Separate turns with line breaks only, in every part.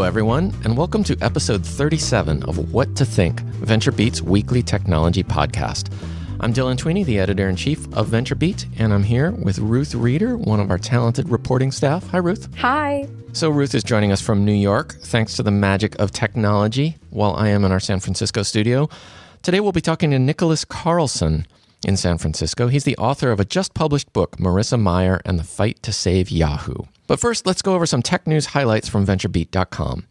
everyone, and welcome to episode 37 of What to Think, VentureBeat's weekly technology podcast. I'm Dylan Tweeney, the editor-in-chief of VentureBeat, and I'm here with Ruth Reeder, one of our talented reporting staff. Hi, Ruth.
Hi.
So Ruth is joining us from New York, thanks to the magic of technology, while I am in our San Francisco studio. Today we'll be talking to Nicholas Carlson in San Francisco. He's the author of a just-published book, Marissa Mayer and the Fight to Save Yahoo. But first, let's go over some tech news highlights from VentureBeat.com.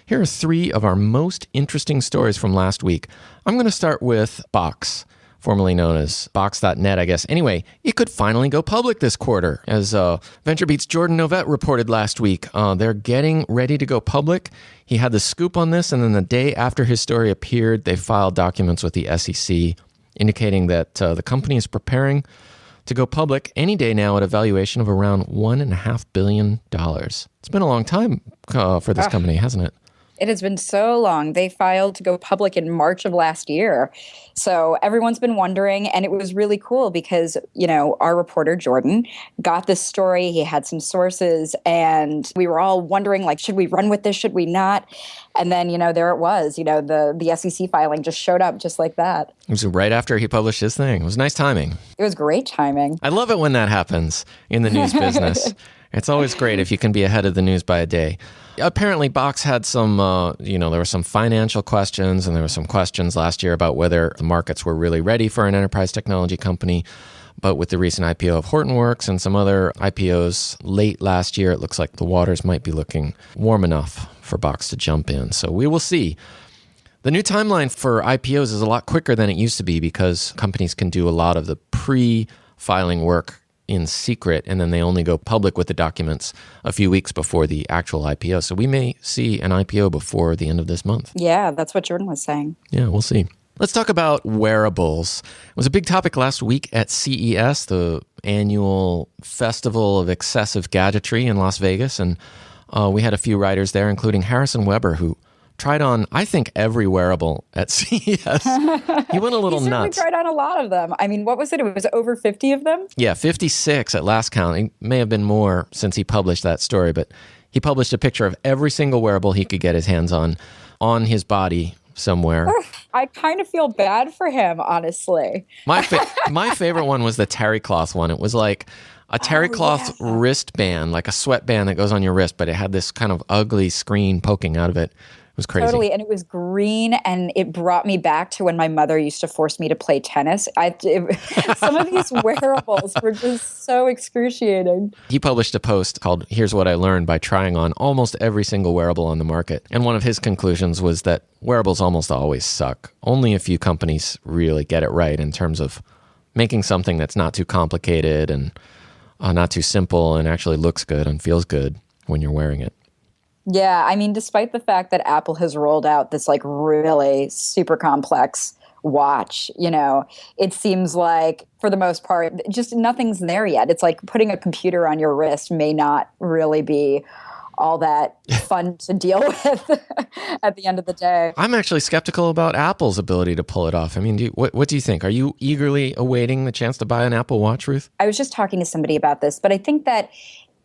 Here are three of our most interesting stories from last week. I'm going to start with Box, formerly known as Box.net, I guess. Anyway, it could finally go public this quarter. As VentureBeat's Jordan Novett reported last week, they're getting ready to go public. He had the scoop on this, and then the day after his story appeared, they filed documents with the SEC indicating that the company is preparing to go public any day now at a valuation of around $1.5 billion. It's been a long time for this company, hasn't it?
It has been so long. They filed to go public in March of last year. So everyone's been wondering, and it was really cool because, you know, our reporter, Jordan, got this story. He had some sources, and we were all wondering, like, should we run with this? Should we not? And then, you know, there it was. You know, the SEC filing just showed up just like that.
It was right after he published his thing. It was nice timing.
It was great timing.
I love it when that happens in the news business. It's always great if you can be ahead of the news by a day. Apparently, Box had some, there were some financial questions, and there were some questions last year about whether the markets were really ready for an enterprise technology company. But with the recent IPO of Hortonworks and some other IPOs late last year, it looks like the waters might be looking warm enough for Box to jump in. So we will see. The new timeline for IPOs is a lot quicker than it used to be because companies can do a lot of the pre-filing work in secret, and then they only go public with the documents a few weeks before the actual IPO. So we may see an IPO before the end of this month.
Yeah, that's what Jordan was saying.
Yeah, we'll see. Let's talk about wearables. It was a big topic last week at CES, the annual festival of excessive gadgetry in Las Vegas. And we had a few writers there, including Harrison Weber, who tried on, I think, every wearable at CES. He went a little nuts.
He tried on a lot of them. I mean, what was it? It was over 50 of them?
Yeah, 56 at last count. It may have been more since he published that story, but he published a picture of every single wearable he could get his hands on his body somewhere.
I kind of feel bad for him, honestly.
My favorite one was the terry cloth one. It was like a terry cloth wristband, like a sweatband that goes on your wrist, but it had this kind of ugly screen poking out of it. It was crazy.
Totally. And it was green, and it brought me back to when my mother used to force me to play tennis. Some of these wearables were just so excruciating.
He published a post called Here's What I Learned by trying on almost every single wearable on the market. And one of his conclusions was that wearables almost always suck. Only a few companies really get it right in terms of making something that's not too complicated and not too simple and actually looks good and feels good when you're wearing it.
Yeah, I mean, despite the fact that Apple has rolled out this like really super complex watch, you know, it seems like for the most part, just nothing's there yet. It's like putting a computer on your wrist may not really be all that fun to deal with at the end of the day.
I'm actually skeptical about Apple's ability to pull it off. I mean, what do you think? Are you eagerly awaiting the chance to buy an Apple Watch, Ruth?
I was just talking to somebody about this, but I think that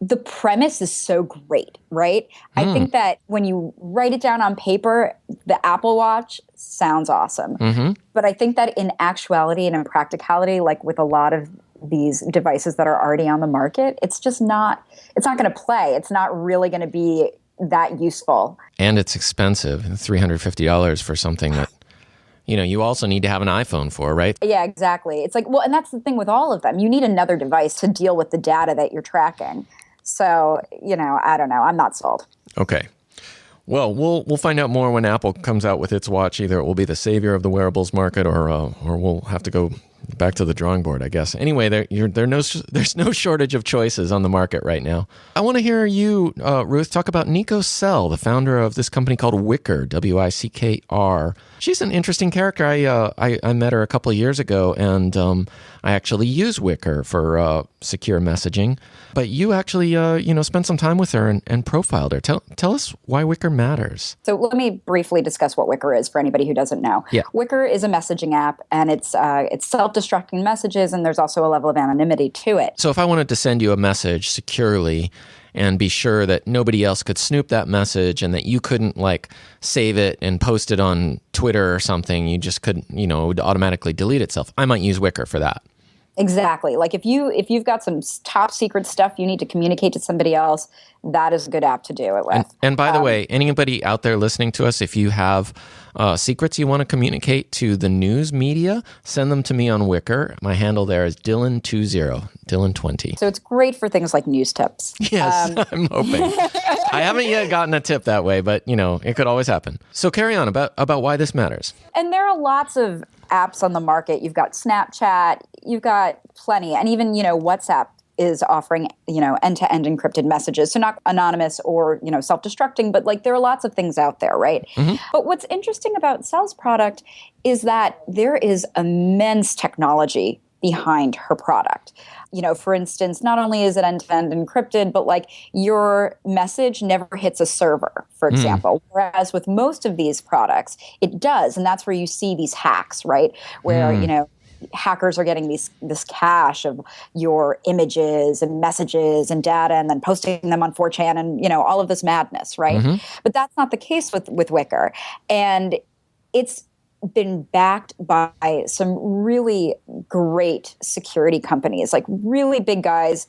the premise is so great, right? I think that when you write it down on paper, the Apple Watch sounds awesome. Mm-hmm. But I think that in actuality and in practicality, like with a lot of these devices that are already on the market, it's not going to play. It's not really going to be that useful. And
it's expensive, $350 for something that, you know, you also need to have an iPhone for, right?
Yeah, exactly. It's like, well, and that's the thing with all of them. You need another device to deal with the data that you're tracking. So, you know, I don't know. I'm not sold.
Okay. Well, we'll find out more when Apple comes out with its watch. Either it will be the savior of the wearables market, or we'll have to go back to the drawing board, I guess. Anyway, there's no shortage of choices on the market right now. I want to hear you, Ruth, talk about Nico Sell, the founder of this company called Wickr, Wickr. She's an interesting character. I met her a couple of years ago, and I actually use Wickr for secure messaging. But you actually, spent some time with her and profiled her. Tell us why Wickr matters.
So let me briefly discuss what Wickr is for anybody who doesn't know.
Yeah.
Wickr is a messaging app, and it's self-destructing messages, and there's also a level of anonymity to it.
So if I wanted to send you a message securely, and be sure that nobody else could snoop that message and that you couldn't like save it and post it on Twitter or something. You just couldn't, it would automatically delete itself. I might use Wicker for that.
Exactly. Like if you've got some top secret stuff you need to communicate to somebody else, that is a good app to do it with.
And by the way, anybody out there listening to us, if you have secrets you want to communicate to the news media, send them to me on Wicker. My handle there is Dylan20, Dylan20.
So it's great for things like news tips.
Yes, I'm hoping. I haven't yet gotten a tip that way, but it could always happen. So carry on about why this matters.
And there are lots of apps on the market. You've got Snapchat, you've got plenty, and even WhatsApp is offering end-to-end encrypted messages, so not anonymous or self-destructing, but like there are lots of things out there, right? Mm-hmm. But what's interesting about Sell's product is that there is immense technology behind her product. For instance, not only is it end-to-end encrypted, but like your message never hits a server, for example. Whereas with most of these products, it does. And that's where you see these hacks, right? Where, hackers are getting this cache of your images and messages and data and then posting them on 4chan and, all of this madness, right? Mm-hmm. But that's not the case with Wicker. And it's been backed by some really great security companies, like really big guys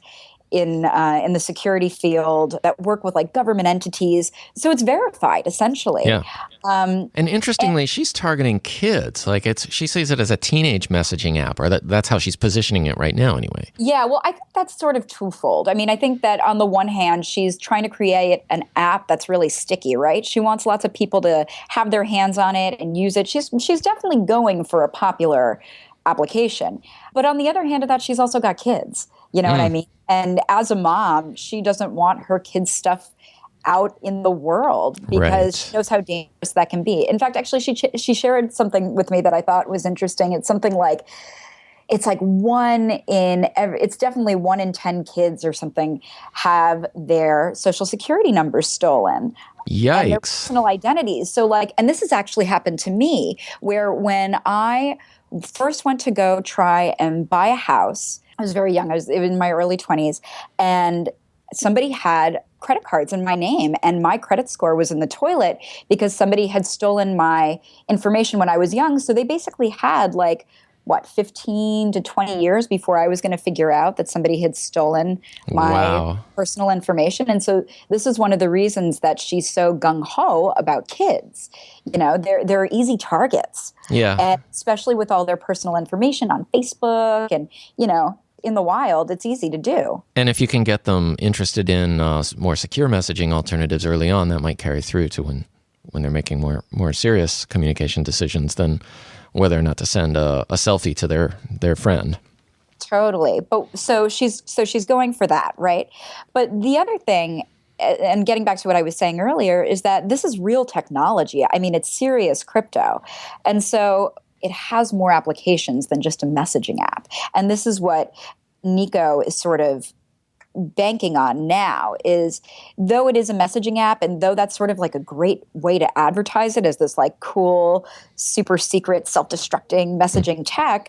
in the security field that work with like government entities. So it's verified essentially. Yeah.
And interestingly, she's targeting kids. Like she sees it as a teenage messaging app, or that's how she's positioning it right now anyway.
Yeah, well, I think that's sort of twofold. I mean, I think that on the one hand, she's trying to create an app that's really sticky, right? She wants lots of people to have their hands on it and use it. She's definitely going for a popular application. But on the other hand of that, she's also got kids. You know what I mean? And as a mom, she doesn't want her kids' stuff out in the world because she knows how dangerous that can be. In fact, actually, she shared something with me that I thought was interesting. It's something like, it's definitely 1 in 10 kids or something have their social security numbers stolen.
Yikes.
And their personal identities. So and this has actually happened to me, where when I first went to go try and buy a house, I was very young. I was in my early 20s, and somebody had credit cards in my name, and my credit score was in the toilet because somebody had stolen my information when I was young. So they basically had 15 to 20 years before I was going to figure out that somebody had stolen my personal information. And so this is one of the reasons that she's so gung-ho about kids. They're easy targets. Yeah. And especially with all their personal information on Facebook and, in the wild, it's easy to do.
And if you can get them interested in more secure messaging alternatives early on, that might carry through to when they're making more serious communication decisions than whether or not to send a selfie to their friend.
Totally. But so she's going for that, right? But the other thing, and getting back to what I was saying earlier, is that this is real technology. I mean, it's serious crypto. And so it has more applications than just a messaging app. And this is what Nico is sort of banking on now, is though it is a messaging app and though that's sort of like a great way to advertise it as this cool, super secret, self-destructing messaging tech,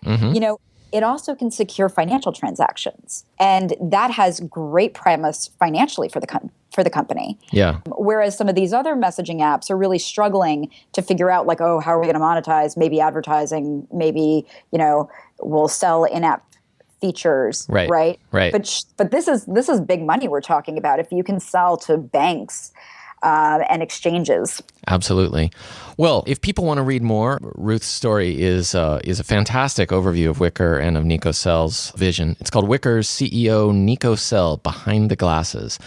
it also can secure financial transactions. And that has great premise financially for the company. Yeah. Whereas some of these other messaging apps are really struggling to figure out how are we going to monetize? Maybe advertising, maybe, we'll sell in-app features, right? But this is big money we're talking about. If you can sell to banks and exchanges.
Absolutely. Well, if people want to read more, Ruth's story is a fantastic overview of Wicker and of Nico Sell's vision. It's called Wicker's CEO Nico Sell Behind the Glasses.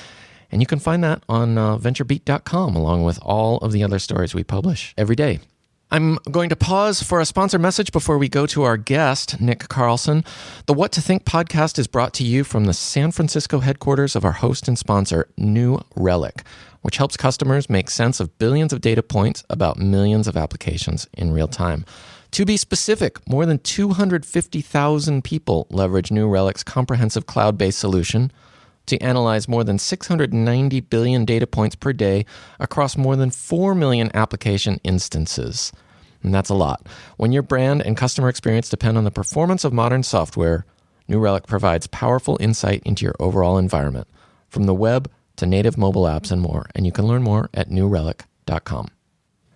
And you can find that on VentureBeat.com, along with all of the other stories we publish every day. I'm going to pause for a sponsor message before we go to our guest, Nick Carlson. The What to Think podcast is brought to you from the San Francisco headquarters of our host and sponsor, New Relic, which helps customers make sense of billions of data points about millions of applications in real time. To be specific, more than 250,000 people leverage New Relic's comprehensive cloud-based solution to analyze more than 690 billion data points per day across more than 4 million application instances. And that's a lot. When your brand and customer experience depend on the performance of modern software, New Relic provides powerful insight into your overall environment, from the web to native mobile apps and more. And you can learn more at newrelic.com.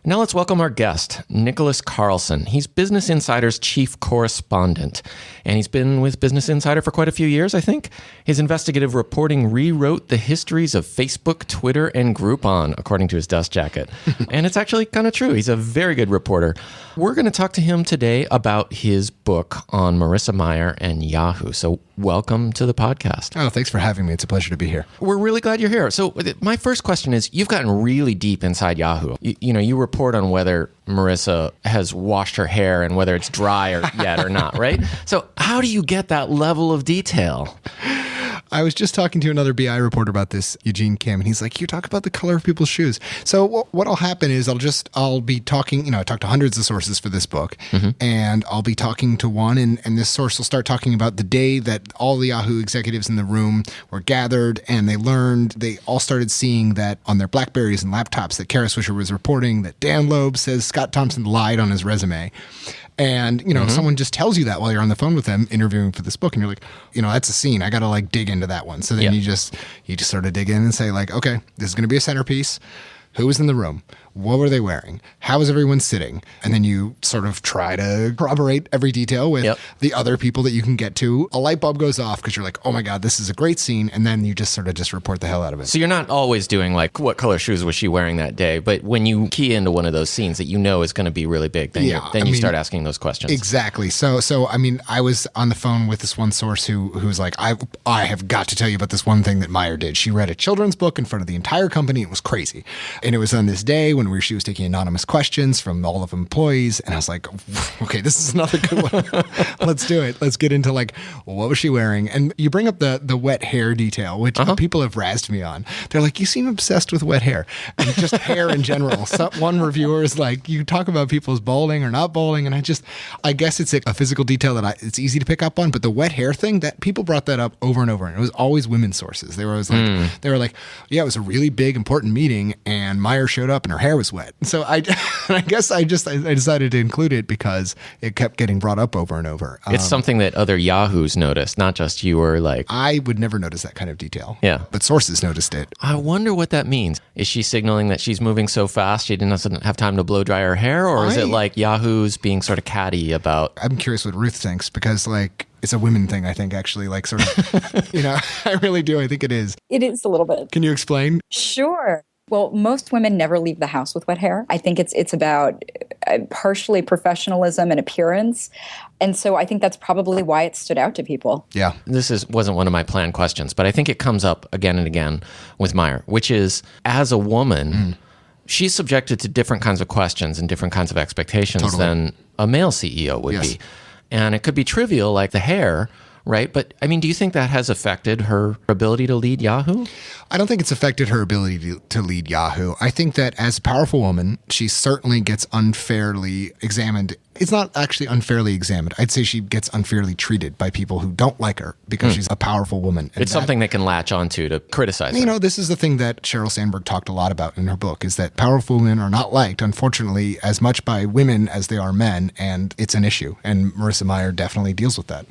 Now let's welcome our guest, Nicholas Carlson. He's Business Insider's chief correspondent, and he's been with Business Insider for quite a few years, I think. His investigative reporting rewrote the histories of Facebook, Twitter, and Groupon, according to his dust jacket. And it's actually kind of true. He's a very good reporter. We're going to talk to him today about his book on Marissa Mayer and Yahoo. So welcome to the podcast.
Oh, thanks for having me. It's a pleasure to be here.
We're really glad you're here. So my first question is, you've gotten really deep inside Yahoo. You report on whether Marissa has washed her hair and whether it's dry yet or not, right? So how do you get that level of detail?
I was just talking to another BI reporter about this, Eugene Kim, and he's like, you talk about the color of people's shoes. So what'll happen is I'll be talking, I talk to hundreds of sources for this book, and I'll be talking to one, and this source will start talking about the day that all the Yahoo executives in the room were gathered, and they all started seeing that on their BlackBerries and laptops that Kara Swisher was reporting that Dan Loeb says Scott Thompson lied on his resume. And, someone just tells you that while you're on the phone with them interviewing for this book, and you're like, that's a scene. I got to dig into that one. So then you just sort of dig in and say okay, this is going to be a centerpiece. Who was in the room? What were they wearing? How was everyone sitting? And then you sort of try to corroborate every detail with the other people that you can get to. A light bulb goes off because you're like, oh my God, this is a great scene. And then you just sort of report the hell out of it.
So you're not always doing what color shoes was she wearing that day? But when you key into one of those scenes that is going to be really big, then you start asking those questions.
Exactly. So I was on the phone with this one source who was like, I have got to tell you about this one thing that Mayer did. She read a children's book in front of the entire company. It was crazy. And it was on this day when she was taking anonymous questions from all of employees. And I was like, okay, this is another good one. Let's do it. Let's get into what was she wearing? And you bring up the wet hair detail, which people have razzed me on. They're like, you seem obsessed with wet hair and just hair in general. One reviewer is like, you talk about people's balding or not balding. And I guess it's a physical detail that it's easy to pick up on. But the wet hair thing, that people brought that up over and over. And it was always women's sources. They were always like, yeah, it was a really big, important meeting. And Mayer showed up and her hair was wet. So I guess I decided to include it because it kept getting brought up over and over.
It's something that other Yahoos noticed, not just you or
I would never notice that kind of detail.
Yeah.
But sources noticed it.
I wonder what that means. Is she signaling that she's moving so fast she doesn't have time to blow dry her hair? Or is it Yahoo's being sort of catty about...
I'm curious what Ruth thinks because it's a women thing, I think, actually, sort of, I really do. I think it is.
It is a little bit.
Can you explain?
Sure. Well, most women never leave the house with wet hair. I think it's about partially professionalism and appearance. And so I think that's probably why it stood out to people.
Yeah.
This wasn't one of my planned questions, but I think it comes up again and again with Mayer, which is, as a woman, she's subjected to different kinds of questions and different kinds of expectations than a male CEO would be. And it could be trivial, like the hair, right? But do you think that has affected her ability to lead Yahoo?
I don't think it's affected her ability to lead Yahoo. I think that as a powerful woman, she certainly gets unfairly examined. It's not actually unfairly examined. I'd say she gets unfairly treated by people who don't like her because she's a powerful woman. And
it's something they can latch onto to criticize her.
This is the thing that Sheryl Sandberg talked a lot about in her book, is that powerful women are not liked, unfortunately, as much by women as they are men, and it's an issue. And Marissa Mayer definitely deals with that.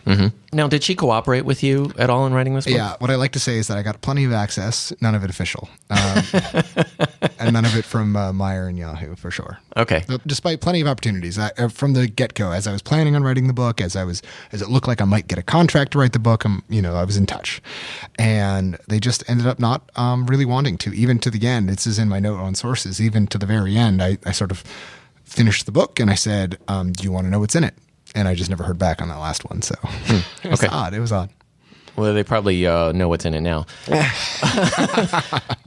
Now, did she cooperate with you at all in writing this book?
Yeah. What I like to say is that I got plenty of access, none of it official, and none of it from Mayer and Yahoo, for sure.
Okay.
Despite plenty of opportunities from the get-go, as I was planning on writing the book, as it looked like I might get a contract to write the book, I was in touch, and they just ended up not really wanting to, even to the end. This is in my note on sources. Even to the very end, I sort of finished the book and I said, "Do you want to know what's in it?" And I just never heard back on that last one. So it was odd. It was odd.
Well, they probably know what's in it now.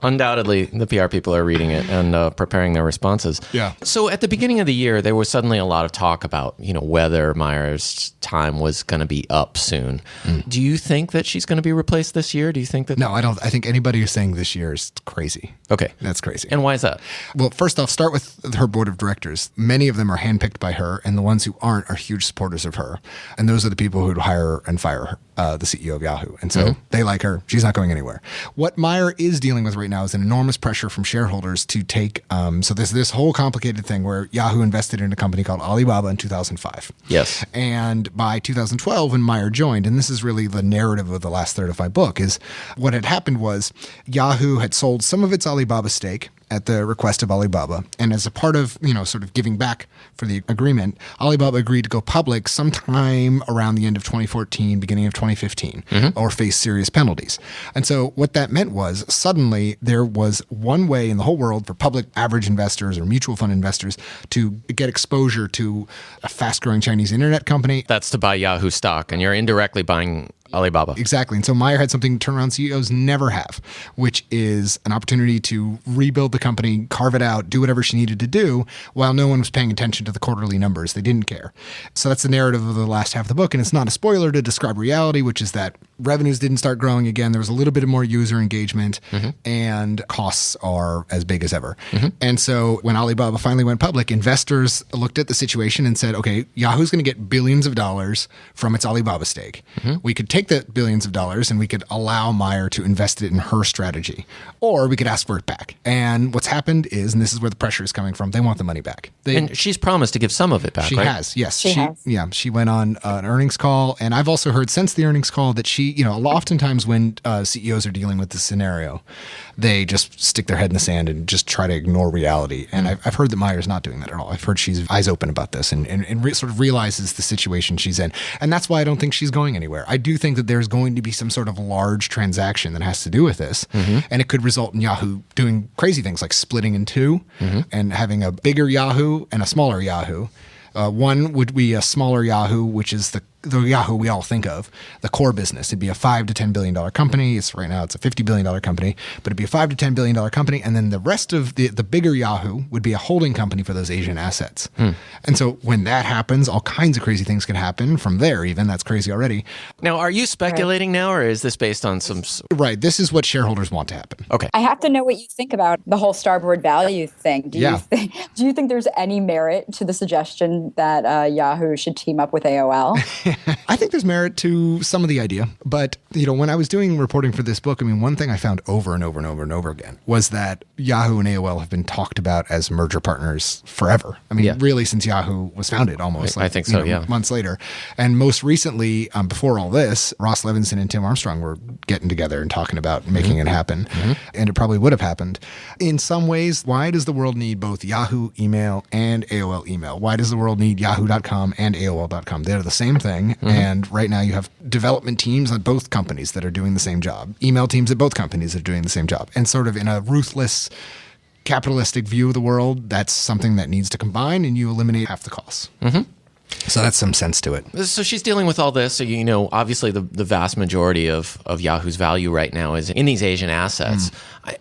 Undoubtedly, the PR people are reading it and preparing their responses.
Yeah.
So at the beginning of the year, there was suddenly a lot of talk about, whether Mayer's time was going to be up soon. Do you think that she's going to be replaced this year? Do you think that?
No, I don't. I think anybody who's saying this year is crazy.
Okay.
That's crazy.
And why is that?
Well, first off, start with her board of directors. Many of them are handpicked by her, and the ones who aren't are huge supporters of her. And those are the people who'd hire her and fire her. the CEO of Yahoo. And so they like her. She's not going anywhere. What Mayer is dealing with right now is an enormous pressure from shareholders to take, so there's this whole complicated thing where Yahoo invested in a company called Alibaba in 2005.
Yes.
And by 2012, when Mayer joined, and this is really the narrative of the last third of my book, is what had happened was Yahoo had sold some of its Alibaba stake at the request of Alibaba. And as a part of, sort of giving back for the agreement, Alibaba agreed to go public sometime around the end of 2014, beginning of 2015, or face serious penalties. And so what that meant was suddenly there was one way in the whole world for public average investors or mutual fund investors to get exposure to a fast-growing Chinese internet company.
That's to buy Yahoo stock, and you're indirectly buying Alibaba.
Exactly. And so Mayer had something turnaround CEOs never have, which is an opportunity to rebuild the company, carve it out, do whatever she needed to do while no one was paying attention to the quarterly numbers. They didn't care. So that's the narrative of the last half of the book. And it's not a spoiler to describe reality, which is that revenues didn't start growing again. There was a little bit of more user engagement and costs are as big as ever. And so when Alibaba finally went public, investors looked at the situation and said, okay, Yahoo's going to get billions of dollars from its Alibaba stake. We could take the billions of dollars and we could allow Mayer to invest it in her strategy, or we could ask for it back. And what's happened is, and this is where the pressure is coming from, they want the money back.
And she's promised to give some of it back,
she
right?
has, yes.
She has.
Yeah, she went on an earnings call, and I've also heard since the earnings call that she, oftentimes when CEOs are dealing with this scenario, they just stick their head in the sand and just try to ignore reality. And I've heard that Mayer's not doing that at all. I've heard she's eyes open about this and sort of realizes the situation she's in. And that's why I don't think she's going anywhere. I do think that there's going to be some sort of large transaction that has to do with this. And it could result in Yahoo doing crazy things like splitting in two and having a bigger Yahoo and a smaller Yahoo. One would be a smaller Yahoo, which is the Yahoo we all think of, the core business. It'd be a $5 to $10 billion company. Right now it's a $50 billion company, but it'd be a $5 to $10 billion company. And then the rest of the bigger Yahoo would be a holding company for those Asian assets. And so when that happens, all kinds of crazy things can happen from there even. That's crazy already.
Now, are you speculating now, or is this based on some...
Right. This is what shareholders want to happen.
Okay.
I have to know what you think about the whole starboard value thing. Do you think there's any merit to the suggestion that Yahoo should team up with AOL?
I think there's merit to some of the idea, but when I was doing reporting for this book, one thing I found over and over and over and over again was that Yahoo and AOL have been talked about as merger partners forever. Really since Yahoo was founded, almost.
I think so, yeah.
Months later. And most recently, before all this, Ross Levinson and Tim Armstrong were getting together and talking about making it happen. And it probably would have happened. In some ways, why does the world need both Yahoo email and AOL email? Why does the world need yahoo.com and AOL.com? They're the same thing. And right now you have development teams at both companies that are doing the same job. Email teams at both companies that are doing the same job. And sort of in a ruthless capitalistic view of the world, that's something that needs to combine and you eliminate half the costs. So that's some sense to it.
So she's dealing with all this. So, obviously the vast majority of Yahoo's value right now is in these Asian assets.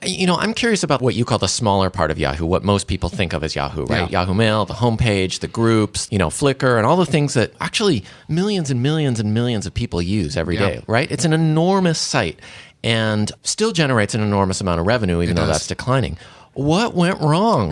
I'm curious about what you call the smaller part of Yahoo, what most people think of as Yahoo, right? Yahoo Mail, the homepage, the groups, Flickr, and all the things that actually millions and millions and millions of people use every day, right? It's an enormous site and still generates an enormous amount of revenue, even though that's declining. What went wrong?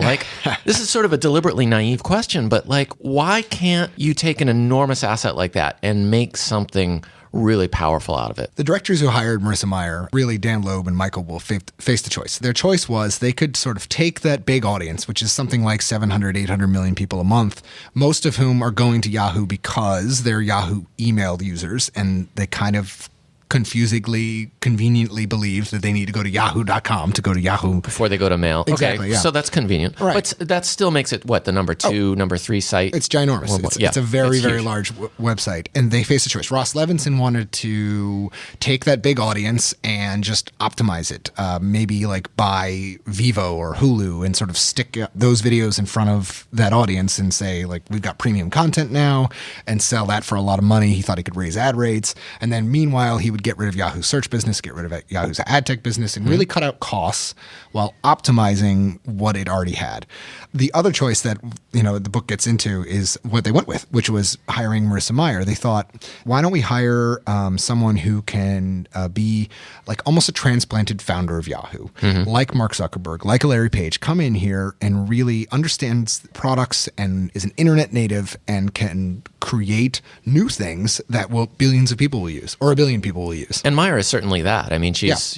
This is sort of a deliberately naive question, but why can't you take an enormous asset like that and make something really powerful out of it?
The directors who hired Marissa Mayer, really Dan Loeb and Michael Wolff, faced the choice. Their choice was they could sort of take that big audience, which is something like 700, 800 million people a month, most of whom are going to Yahoo because they're Yahoo emailed users, and they kind of conveniently believe that they need to go to yahoo.com to go to Yahoo.
Before they go to Mail.
Exactly,
So that's convenient.
Right.
But that still makes it, the number 2, number 3 site?
It's ginormous. It's a very, very large website. And they faced a choice. Ross Levinson wanted to take that big audience and just optimize it. Maybe buy Vivo or Hulu and sort of stick those videos in front of that audience and say, we've got premium content now, and sell that for a lot of money. He thought he could raise ad rates. And then meanwhile, he would would get rid of Yahoo's search business, get rid of Yahoo's ad tech business, and really cut out costs while optimizing what it already had. The other choice that, the book gets into is what they went with, which was hiring Marissa Mayer. They thought, why don't we hire someone who can be like almost a transplanted founder of Yahoo, like Mark Zuckerberg, like a Larry Page, come in here and really understands products and is an internet native and can create new things that billions of people will use, or a billion people will use.
And Meyer is certainly that. I mean, she's,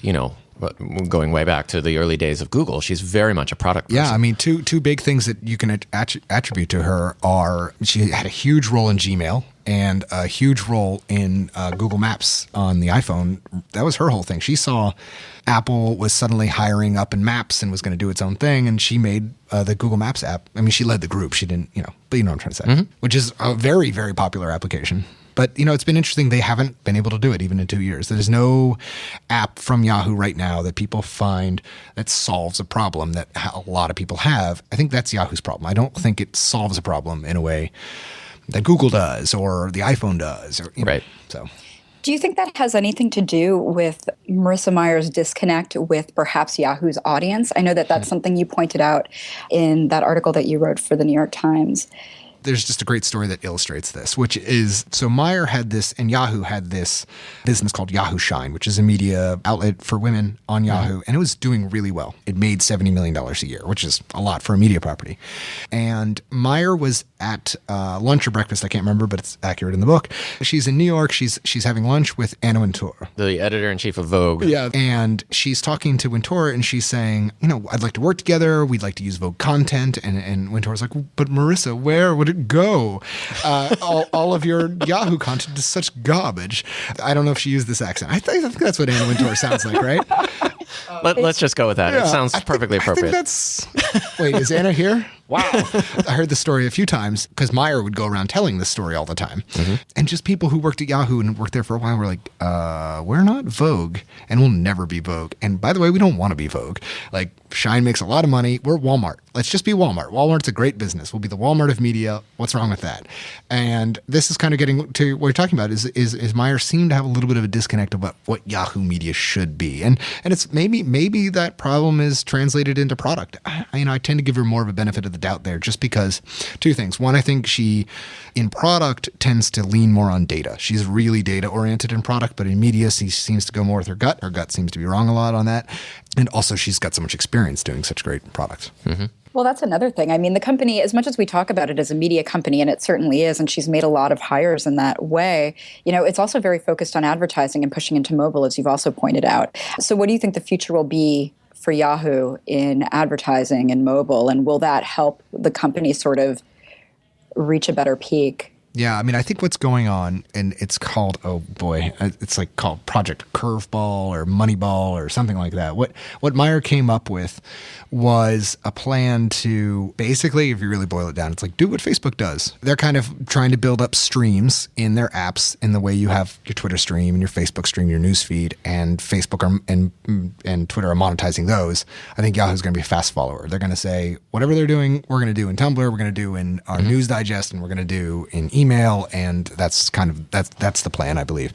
going way back to the early days of Google, she's very much a product person.
Yeah, I mean, two big things that you can attribute to her are she had a huge role in Gmail and a huge role in Google Maps on the iPhone. That was her whole thing. She saw Apple was suddenly hiring up in Maps and was going to do its own thing, and she made the Google Maps app. I mean, she led the group. She didn't, but you know what I'm trying to say, which is a very, very popular application. But, it's been interesting. They haven't been able to do it even in 2 years. There's no app from Yahoo right now that people find that solves a problem that a lot of people have. I think that's Yahoo's problem. I don't think it solves a problem in a way that Google does or the iPhone does.
Right.
So.
Do you think that has anything to do with Marissa Mayer's disconnect with perhaps Yahoo's audience? I know that that's something you pointed out in that article that you wrote for the New York Times.
There's just a great story that illustrates this, which is, so Mayer had this, and Yahoo had this business called Yahoo Shine, which is a media outlet for women on Yahoo, and it was doing really well. It made $70 million a year, which is a lot for a media property. And Mayer was at lunch or breakfast, I can't remember, but it's accurate in the book. She's in New York. She's having lunch with Anna Wintour,
the editor-in-chief of Vogue.
Yeah. And she's talking to Wintour, and she's saying, I'd like to work together. We'd like to use Vogue content. And Wintour's like, but Marissa, where would it go? All of your Yahoo content is such garbage. I don't know if she used this accent. I think that's what Anna Wintour sounds like, right?
Let's just go with that. Yeah, it sounds perfectly appropriate.
I think wait, is Anna here? Wow. I heard the story a few times because Mayer would go around telling this story all the time. And just people who worked at Yahoo and worked there for a while were like, we're not Vogue and we'll never be Vogue. And by the way, we don't want to be Vogue. Like, Shine makes a lot of money. We're Walmart. Let's just be Walmart. Walmart's a great business. We'll be the Walmart of media. What's wrong with that? And this is kind of getting to what you're talking about is Mayer seemed to have a little bit of a disconnect about what Yahoo media should be. And it's maybe that problem is translated into product. I tend to give her more of a benefit of the doubt there just because two things. One, I think she in product tends to lean more on data. She's really data oriented in product, but in media she seems to go more with her gut. Her gut seems to be wrong a lot on that. And also she's got so much experience doing such great products.
Well, that's another thing. I mean, the company, as much as we talk about it as a media company, and it certainly is, and she's made a lot of hires in that way, it's also very focused on advertising and pushing into mobile, as you've also pointed out. So what do you think the future will be for Yahoo in advertising and mobile? And will that help the company sort of reach a better peak?
Yeah, I mean, I think what's going on, and it's called, it's like called Project Curveball or Moneyball or something like that. What Mayer came up with was a plan to basically, if you really boil it down, it's like do what Facebook does. They're kind of trying to build up streams in their apps in the way you have your Twitter stream and your Facebook stream, your news feed, and Facebook and Twitter are monetizing those. I think Yahoo's going to be a fast follower. They're going to say, whatever they're doing, we're going to do in Tumblr, we're going to do in our news digest, and we're going to do in email, and that's the plan, I believe.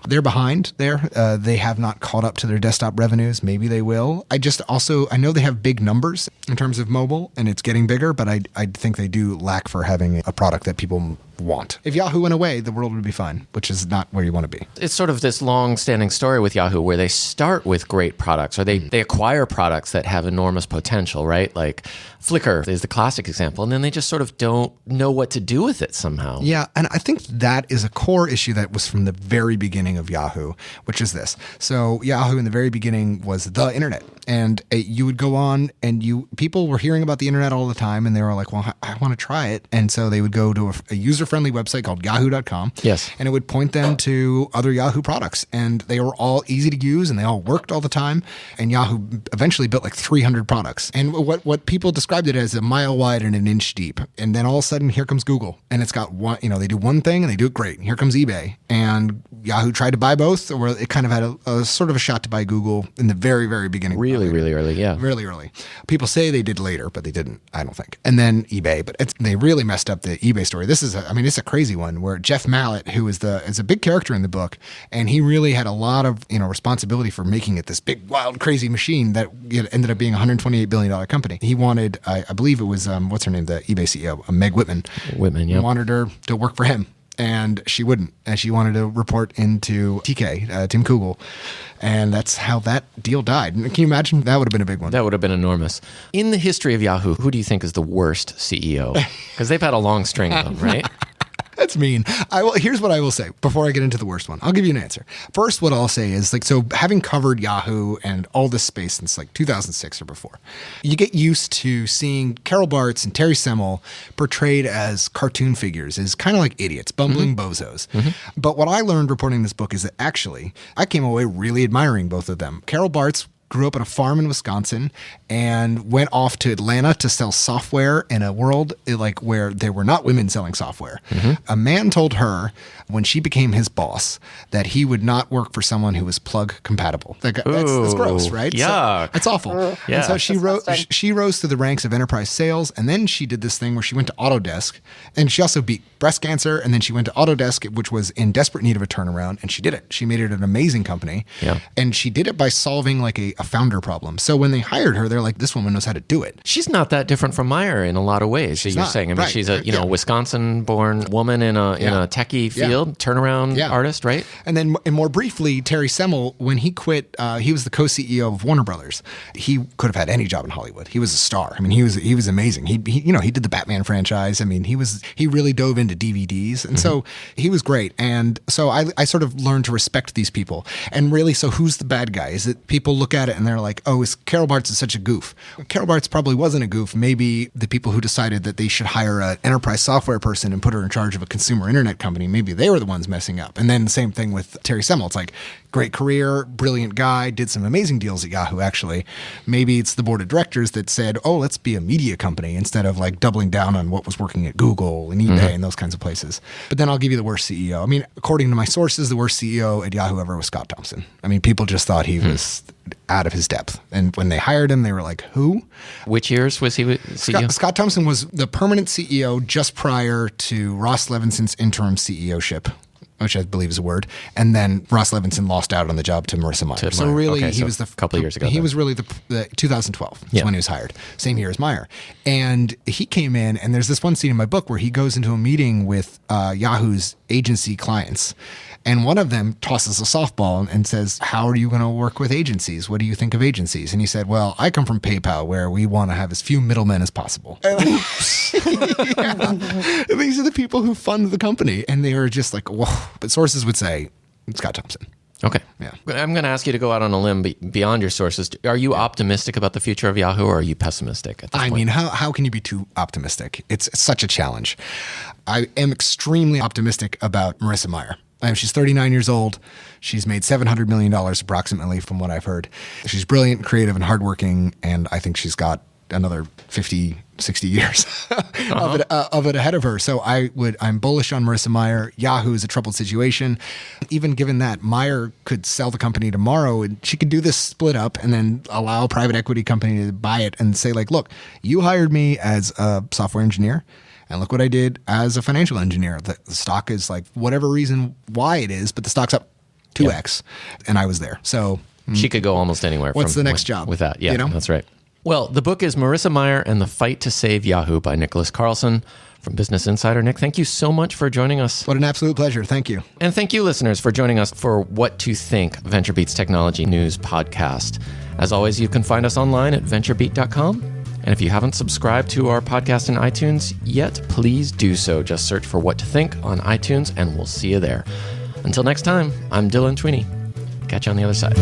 They're behind there. They have not caught up to their desktop revenues. Maybe they will. I know they have big numbers in terms of mobile, and it's getting bigger, but I think they do lack for having a product that people want. If Yahoo went away, the world would be fine, which is not where you want to be.
It's sort of this long-standing story with Yahoo where they start with great products, or they acquire products that have enormous potential, right? Like Flickr is the classic example, and then they just sort of don't know what to do with it somehow.
Yeah, and I think that is a core issue that was from the very beginning of Yahoo, which is this. So Yahoo in the very beginning was the internet, and you would go on and people were hearing about the internet all the time, and they were like, well, I want to try it. And so they would go to a user-friendly website called yahoo.com.
Yes.
And it would point them to other Yahoo products, and they were all easy to use, and they all worked all the time. And Yahoo eventually built like 300 products. And what people described it as a mile wide and an inch deep. And then all of a sudden, here comes Google, and it's got one. they do one thing and they do it great. Here comes eBay. And Yahoo tried to buy both, or it kind of had a sort of a shot to buy Google in the very, very beginning.
Really early, yeah.
Really early. People say they did later, but they didn't, I don't think. And then eBay, but they really messed up the eBay story. This is, it's a crazy one where Jeff Mallett, who is a big character in the book, and he really had a lot of, responsibility for making it this big, wild, crazy machine that ended up being a $128 billion company. He wanted, I believe it was, what's her name, the eBay CEO, Meg Whitman.
Yeah.
Wanted her to work for him. And she wouldn't. And she wanted to report into TK, Tim Kugel. And that's how that deal died. And can you imagine? That would have been a big one.
That would have been enormous. In the history of Yahoo, who do you think is the worst CEO? Because they've had a long string of them, right?
That's mean. Here's what I will say before I get into the worst one. I'll give you an answer. First, what I'll say is so having covered Yahoo and all this space since 2006 or before, you get used to seeing Carol Bartz and Terry Semel portrayed as cartoon figures, as kind of like idiots, bumbling bozos. Mm-hmm. But what I learned reporting this book is that actually I came away really admiring both of them. Carol Bartz grew up on a farm in Wisconsin and went off to Atlanta to sell software in a world where there were not women selling software. Mm-hmm. A man told her when she became his boss that he would not work for someone who was plug compatible. That's gross, right?
Yuck.
It's awful.
Yeah.
And so she rose through the ranks of enterprise sales, and then she did this thing where she went to Autodesk, and she also beat breast cancer, and then she went to Autodesk, which was in desperate need of a turnaround, and she did it. She made it an amazing company, and she did it by solving a founder problem. So when they hired her, they're like, this woman knows how to do it.
She's not that different from Mayer in a lot of ways. You're saying. I mean, she's a Wisconsin-born woman in a techie field, turnaround artist, right?
And then, more briefly, Terry Semel, when he quit, he was the co-CEO of Warner Brothers. He could have had any job in Hollywood. He was a star. I mean, he was amazing. He did the Batman franchise. I mean, he really dove into DVDs, and so he was great. And so I sort of learned to respect these people. And really, so who's the bad guy? Is it people look at it and they're like, oh, Carol Bartz is such a goof. Carol Bartz probably wasn't a goof. Maybe the people who decided that they should hire an enterprise software person and put her in charge of a consumer internet company, maybe they were the ones messing up. And then the same thing with Terry Semel. It's like, great career, brilliant guy, did some amazing deals at Yahoo, actually. Maybe it's the board of directors that said, oh, let's be a media company instead of doubling down on what was working at Google and eBay and those kinds of places. But then I'll give you the worst CEO. I mean, according to my sources, the worst CEO at Yahoo ever was Scott Thompson. I mean, people just thought he was out of his depth. And when they hired him, they were like, who?
Which years was he CEO?
Scott Thompson was the permanent CEO just prior to Ross Levinson's interim CEO-ship, which I believe is a word. And then Ross Levinson lost out on the job to Marissa Mayer. So really, he was a
couple of years ago.
He was really the 2012 is when he was hired. Same year as Mayer. And he came in, and there's this one scene in my book where he goes into a meeting with Yahoo's agency clients. And one of them tosses a softball and says, how are you going to work with agencies? What do you think of agencies? And he said, well, I come from PayPal, where we want to have as few middlemen as possible. These are the people who fund the company. And they are just like, whoa. But sources would say, Scott Thompson.
Okay.
Yeah.
I'm going to ask you to go out on a limb beyond your sources. Are you optimistic about the future of Yahoo, or are you pessimistic at this point?
I mean, how can you be too optimistic? It's such a challenge. I am extremely optimistic about Marissa Mayer. She's 39 years old. She's made $700 million approximately from what I've heard. She's brilliant, creative, and hardworking, and I think she's got another 50, 60 years of it ahead of her. So I'm bullish on Marissa Mayer. Yahoo is a troubled situation. Even given that, Mayer could sell the company tomorrow, and she could do this split up and then allow a private equity company to buy it and say, look, you hired me as a software engineer, and look what I did as a financial engineer. The stock is whatever reason why it is, but the stock's up 2x, and I was there. So
she could go almost anywhere.
What's the next job?
With that, yeah, that's right. Well, the book is Marissa Mayer and the Fight to Save Yahoo by Nicholas Carlson from Business Insider. Nick, thank you so much for joining us.
What an absolute pleasure. Thank you.
And thank you, listeners, for joining us for What to Think, VentureBeat's technology news podcast. As always, you can find us online at venturebeat.com. And if you haven't subscribed to our podcast in iTunes yet, please do so. Just search for What to Think on iTunes, and we'll see you there. Until next time, I'm Dylan Tweeney. Catch you on the other side.